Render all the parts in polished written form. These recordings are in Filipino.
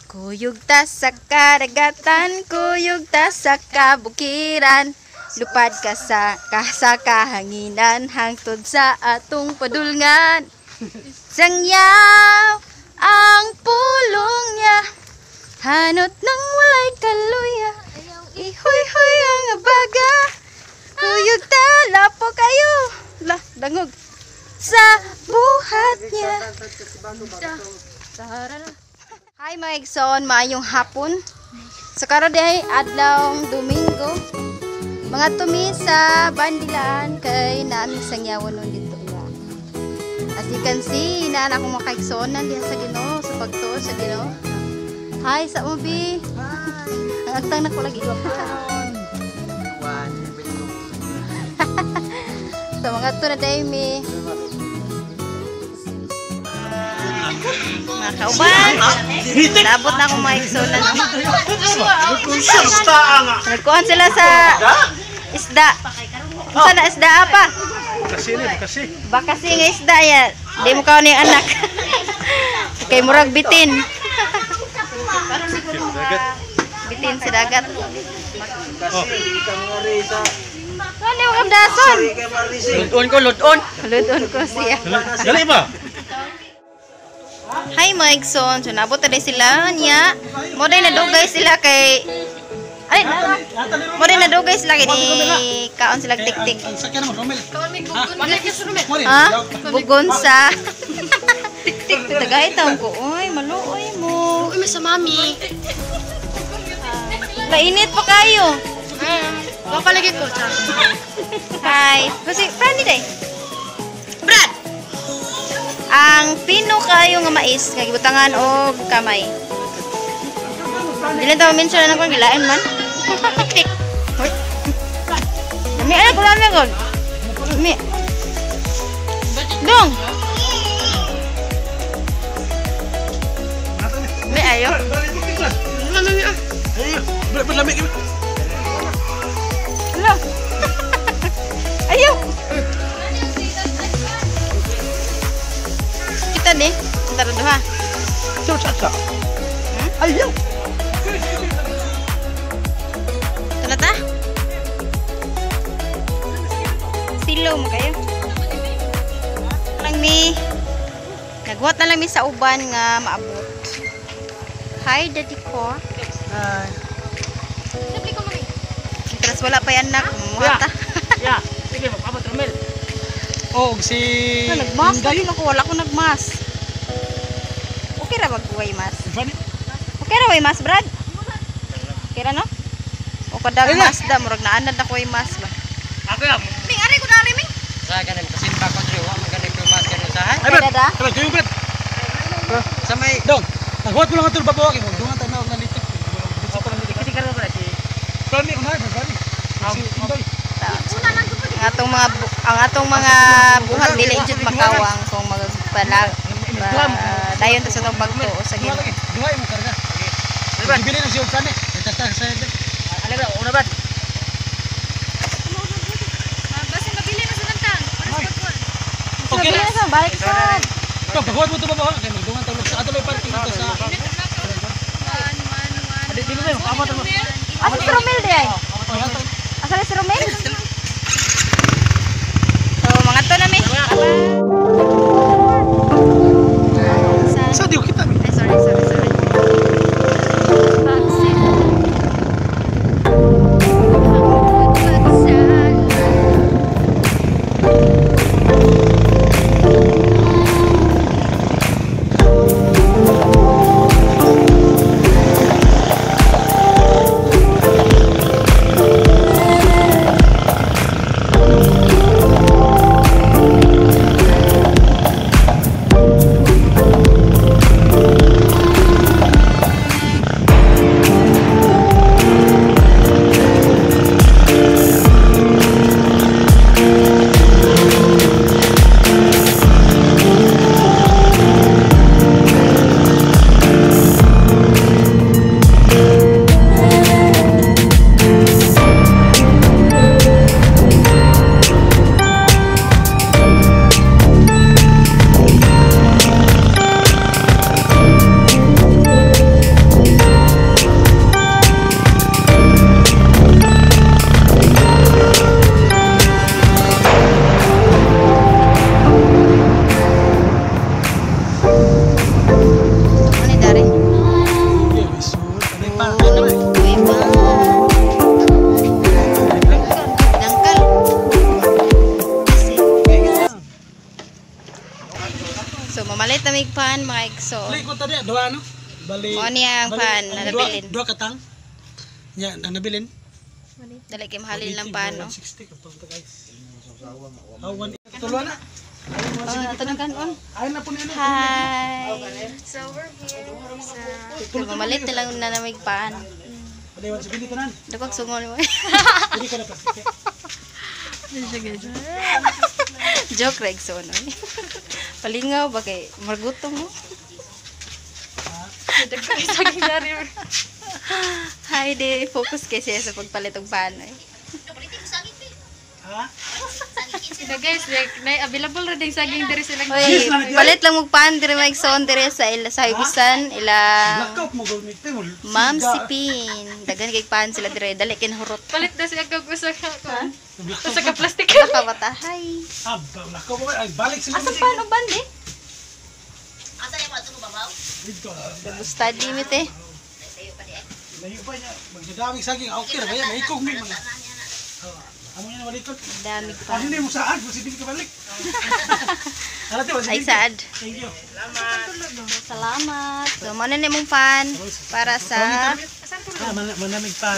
Kuyog ta sa karagatan, kuyog ta sa kabukiran, lupad ka sa kahanginan, hangtod sa atong padulngan. Sangyaw ang pulong niya, hanot ng walay kaluya, ihoy-hoy ang abaga, kuyog ta, lapo kayo, dangog sa buhat niya. Hi mga igsoon, maayong hapon. Sa karon day adlaw Domingo, mga tumi sa Bandilaan kay naaming sangyawon nun dito ya. As you can see, inaan akong mga kaigsoonan diha sa Ginoo, sa pagtuo sa Ginoo. Hi sa ubi. Ang agtang na ko lagi iwa pa. Sa mga to na day mi. Mga kauban, labot na akong mga igsunan. Nagkuhan sila sa isda. Saan na isda apa? Bakasi nga isda yan. Di mo kaon yung anak. Kay murag bitin. Bitin sa dagat. Ano yung kamdason? Ludon ko siya. Dali ba? Hi mga igsoon, so nabot na sila niya. Moday na dugay sila kay moday na dugay sila kay ni kaon sila tik-tik. Ha? Bugon sa tik-tik. Tagay taon ko. Oy, maluoy mo. Uy, sa mami. Lainit pa kayo. Papalagay ko. Hi. Kasi, friendly day. Brad! Ang pino kayo nga mais, nga gibutangan og kamay. Dili tawo mention na ko gilain man. Tik. Hoy. Mi ana ko lang gud. Mi. Dong. Mi ayo. Hello. Ayo. Kita deh, ntar doa. Coba. Ayo. Talata? Silo mo kayo. Lang mi. Nagwat na lang mi sa uban nga maabot. Hi, daddy ko. Hi. Sabi ko mami. Terus wala pa yan anak. Muhat ah. Ya, sige, magpapot Romel. Oh, si Nagmas kayo ako, wala ko nagmas. Okay ra bag kuway mas. Okay ra way mas, Brad? Okay ra no? O kadag mas da murag naanad na kuway mas ba. Ako ya. Ming ari ko na riming. Sa kanin kasimba ko diri wa maganing tumas kanin sa hay. Ay, Brad. Dada. Brad, kayo Brad. Sa may Dong. Naghuwat mo lang atul babawa kay mo. Dungan tanaw na litik. kasi karon ba si Brani unay, Brani. Si Inday. Ang atong mga buhat dili jud makawang kung magpalag dayon ta sa tong bagto o sa Ginoo. Duhay mo karga. Brad, bili na si Utsane. Tata sa ide. ano ba una ba? Basta mabili na sa nagtang. Okay na. Sa balik sa. Ito, paghuwat mo ito babawa kay mo. Dungan tawag sa atuloy parking dito sa Dili mo paabot mo. Asa si Romel di ay? Asa si Romel? So mga to na mi. Sa diyo kita mi. Ay sorry. ko tadi dua ano? Bali. Mo niya ang pan na nabilin. Dua katang. Ya, ang nabilin. Dali kay mahalin lang pan no. 160 katong to guys. Awan tulo na. Oh, tanagan on. Ayun na po niya. Hi. So we're here sa... Mamalit na lang na namig pan. Pwede sa bili tanan. Dapag sungol mo. Pwede ko na plastic. Joke Regson. Palingaw ba kay margutom mo? Saging dari. Hi de, focus kay siya sa pagpalit og pan. Ha? Sila guys, like, available ra ding saging diri sila. Oy, palit lang og pan dire Regson dire sa Hibusan ilang Blackout mo gawin ito mo. Ma'am Sipin. Dagan kay pan sila dire dali kin hurot. Palit na siya kag usa ka. Blackout. Usa ka plastic. Nakabata. Hi. Blackout mo ay balik sila. Asa pan og bandi? Dito. Study mi te. Layo pa niya. Magdadaming saging. Okay na ba yan? Maikog mi mga. Amo niya na balikot. Dami Ah, pa. hindi mo saan. Masibig ka balik. Ano ito? Ay sad. Thank you. Salamat. So mo na nimong pan para sa Ah, manamig pa.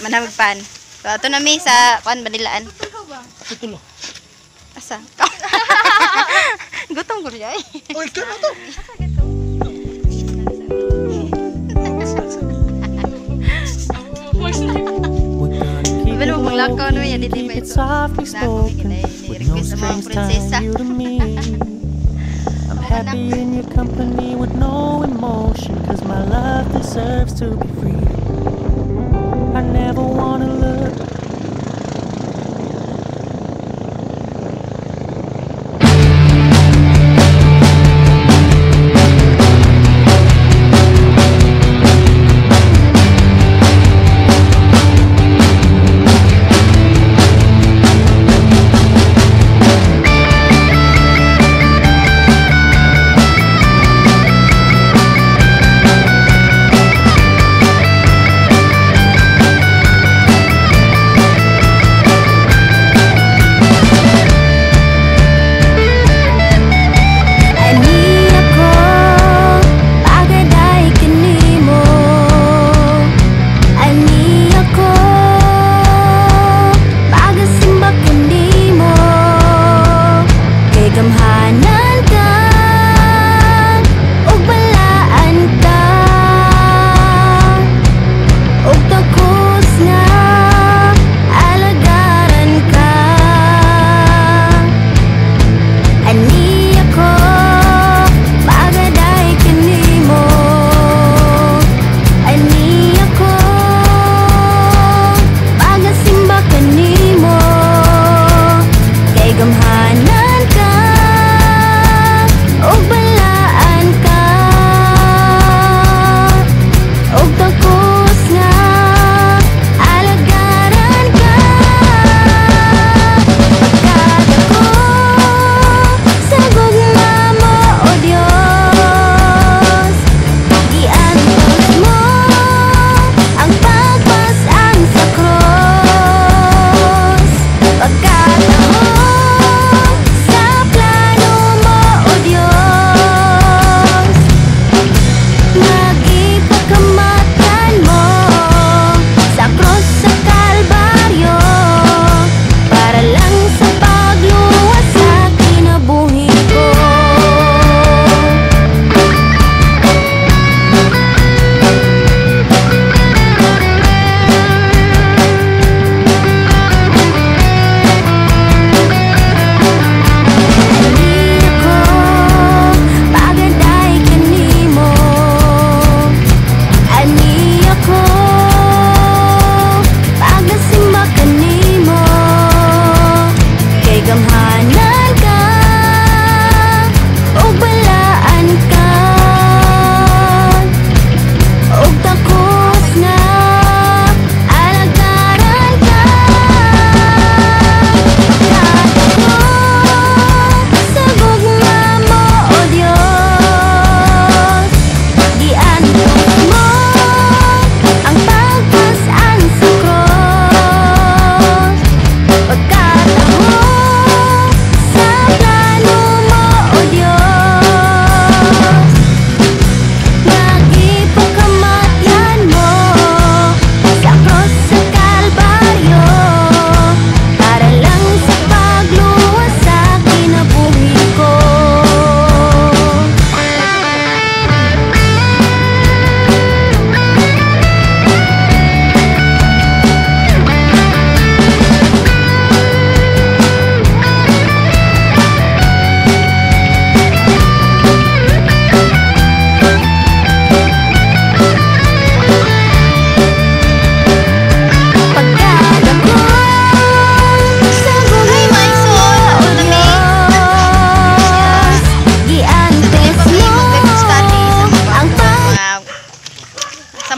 manamig pan. So ato na mi sa pan banilaan. Tutulo. Asa? Gutom ko siya eh. Uy, ito na to. Pero kung lakaw naman yan, hindi ba ito? Softly Nako, spoken, with no ni-request sa mga strings prinsesa. tying you to me. I'm happy in your company with no emotion, 'cause my love deserves to be free. I never wanna look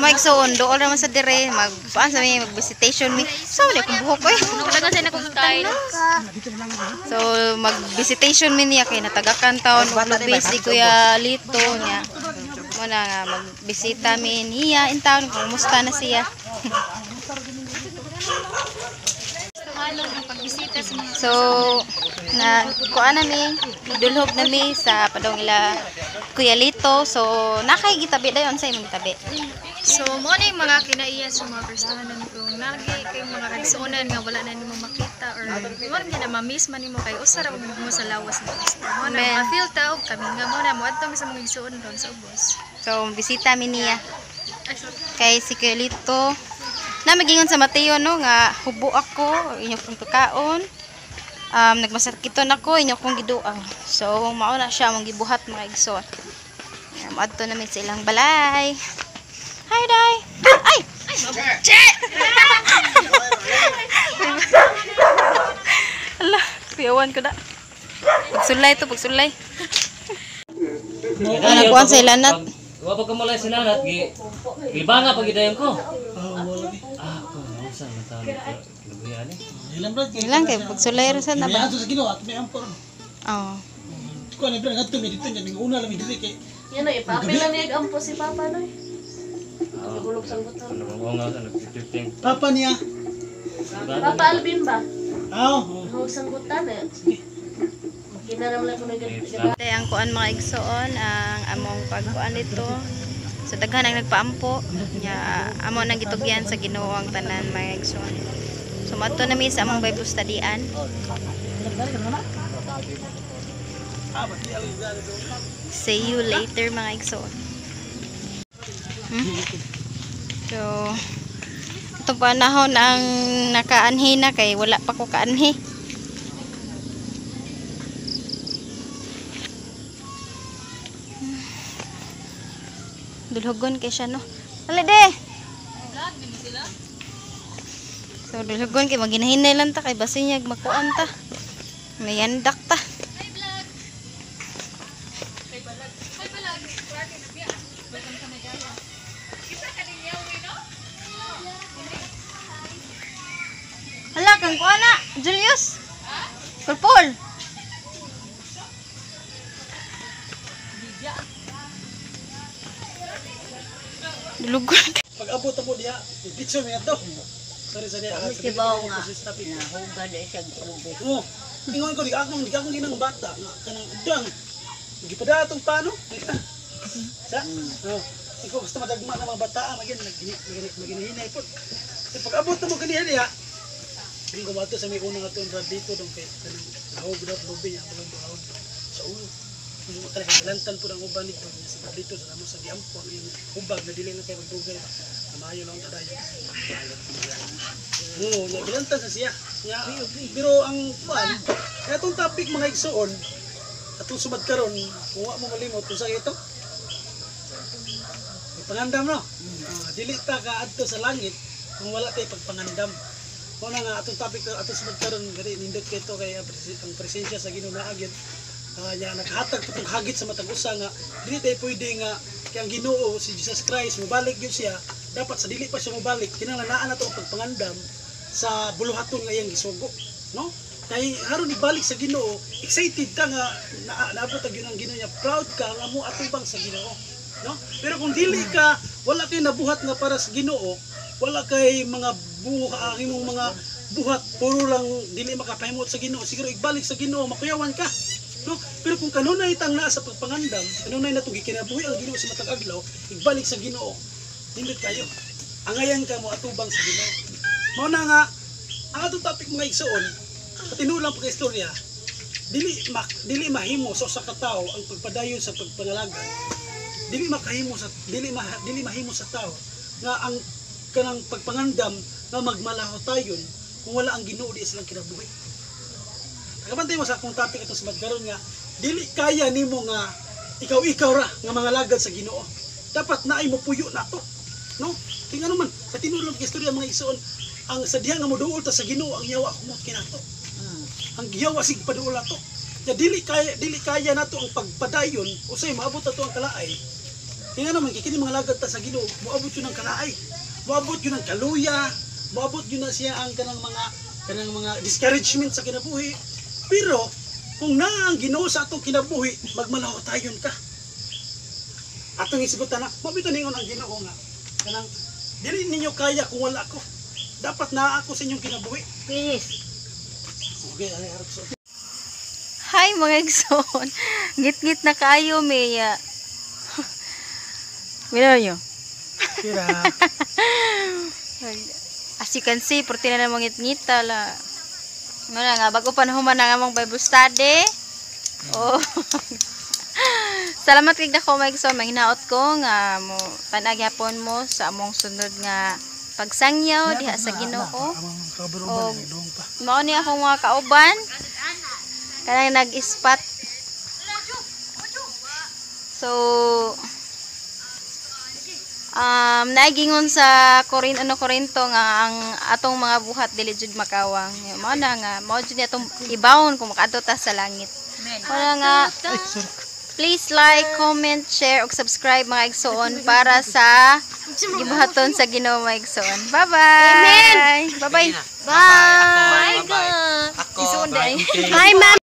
maigsoon dool naman sa dire magpaan sa mi mag-visitation mi. So di akong buhok oy. Talaga sa akong style. So mag-visitation mi niya kay natagakan taon ug lubis si Kuya Lito niya. Mo na nga magbisita mi niya in town kumusta na siya. Tumalon ang pagbisita sa mga So na kuan nami idulhog nami sa padong ila Kuya Lito. So nakay gitabi dayon sa imong tabi. So, mo na yung mga kinaiya sa mga perstahanan kung nagi kayong mga kagsuonan nga wala na nimo makita or mo na ma-miss man nimo kay usara mo sa lawas ng gusto. Mo na Amen. ma-feel taog kami nga mo na mo adto mi sa mga igsuon ron sa ubos. So bisita mi niya Ay, sorry. kay si Kuya Lito. Na magingon sa Mateo no nga hubo ako inyo kong pagkaon. Nagmasarkiton ako inyo kong giduang. So mao na siya mong gibuhat mga igsoon. Adto namin sa ilang balay. Hi, Day! Ay! Che! Ala, piyawan ko na. Pagsulay to, pagsulay. Nakuha sa ilanat. Wa pa kamulay sila nat gibanga pag gidayon ko. Wala ni. Ako nausa man taon ko. Lubuyan ni. Ilang brad kay. Ilang kay pagsulay ra sa na May ba? ato sa Ginoo at may ampor. Oh. Ko ni brad ngadto mi dito nya ning una lang mi diri kay. Yan o, ipapil lang niya ang si Papa no. Nagulog sa buto. Ano nga sa nagtiting. Papa niya. Papa Alvin ba? Aw. Nahog sanggutan eh. Kinaram lang ko na ganito. Tay ang kuan mga igsoon ang among pagkuan dito. So daghan ang nagpaampo nya amo nang gitugyan sa Ginoo ang tanan mga igsoon. So madto na mi sa among Bible study-an. See you later mga igsoon. So itong panahon ang nakaanhi na kay wala pa ko kaanhi. Dulhugon kay siya no. Alade. So dulhugon kay maginahinay lang ta kay basinyag makuan ta. Mayandak ta. Hala kang kuan na, Julius. Pulpul. Dulhugon. Pag abot mo diha, pizza mi ato. Sorry sa diha. Kibaw nga. Hugad eh siya grube. Oh, ingon ko di akong ginang bata nga kanang udang. Gipada tong pano. Sa? Oh, ikaw gusto madagma ng mga bata, magin maginahinay po. Pag abot mo kaniya diha, hindi ko mato sa may unang ato rad dito dong kay kanang hawag na lobe niya mga buhaw sa ulo. Hindi mo talaga lantan po ng uban nito sa dito sa namo sa diampo yung hubag na dili na kay magdugay. Amayo lang tadayo. Oo, nabilantan sa siya. Nya, pero ang kuan, atong topic mga igsoon, atong sumad karon, kung wa mo malimot kung sa ito. Pangandam no. Dili ta ka adto sa langit kung wala tay pagpangandam. Kung nga atong topic atong sumad karon, gari nindot kay to kay ang presensya sa Ginoo na agit. Nya nakahatag patong hagit sa matag usa nga dili tay pwede nga kay ang Ginoo si Jesus Christ mobalik gyud siya. Dapat sa dili pa siya mobalik kinahanglan na to ang pagpangandam sa buluhaton nga iyang gisugo, no? Kay haron ibalik sa Ginoo, excited ka nga naabot ang Ginoo ang Ginoo niya, proud ka nga mo atubang sa Ginoo, no? Pero kung dili ka, wala kay nabuhat nga para sa Ginoo, wala kay mga imong mga buhat puro lang dili makapahimot sa Ginoo, siguro ibalik sa Ginoo makuyawan ka. No? Pero kung kanunay tang naa sa pagpangandam, kanunay na itong gikinabuhi ang Ginoo sa matag adlaw, ibalik sa Ginoo, nindot kayo. Angayan ka mo atubang sa Ginoo. Mao na nga ang atong topic mga igsoon, sa tinulang pagka-istorya, dili mahimo sa usa ka tawo ang pagpadayon sa pagpangalagan. Dili mahimo sa tawo nga ang kanang pagpangandam nga magmalahotayon kung wala ang Ginoo di silang kinabuhi. Kabantay mo sa akong topic atong sumad karon nga dili kaya nimo nga ikaw ra nga mga lagad sa Ginoo. Dapat naay mo puyo nato. No? Tingnan man sa tinulang istorya mga igsoon, ang sadya nga moduol ta sa Ginoo ang yawa kumot kinato. Ang yawa sig paduol nato. Ya dili kaya nato ang pagpadayon usay maabot nato ang kalaay Kaya naman kini mga lagad ta sa Ginoo, moabot yun ng kalaay. Moabot yun ng kaluya, moabot yun na siya ang kanang mga discouragement sa kinabuhi. Pero kung na ang Ginoo sa atong kinabuhi, magmalahotayon ka. Atong isigutan na, mabito ningon ang Ginoo nga. Kanang dili ninyo kaya kung wala ako. Dapat na ako sa inyong kinabuhi. Finish. Okay, ay harap sa. Hi mga igsoon. Ngit-ngit na kayo, Mia. Mira nyo. Kira. As you can see, purti na namang ngit-ngita la. Ano nga, bago pa nahuman na nga mong Bible study. Oh. Salamat kay dako mga igsoon. Mahinaot ko nga mo panagyapon mo sa among sunod nga pagsangyaw diha sa Ginoo. O mao ni akong mga kauban. Kanang nag-ispat. So naigingon sa Korinto nga ang atong mga buhat dili jud makawang. Mao na nga mao jud atong ibawon kung makaadto ta sa langit. Wala nga. Please like, comment, share ug subscribe mga igsoon para sa gibuhaton sa Ginoo mga igsoon. Bye-bye. Amen. Bye-bye. Bye. Bye, God. Ako. Igsoon dai. Bye, ma'am.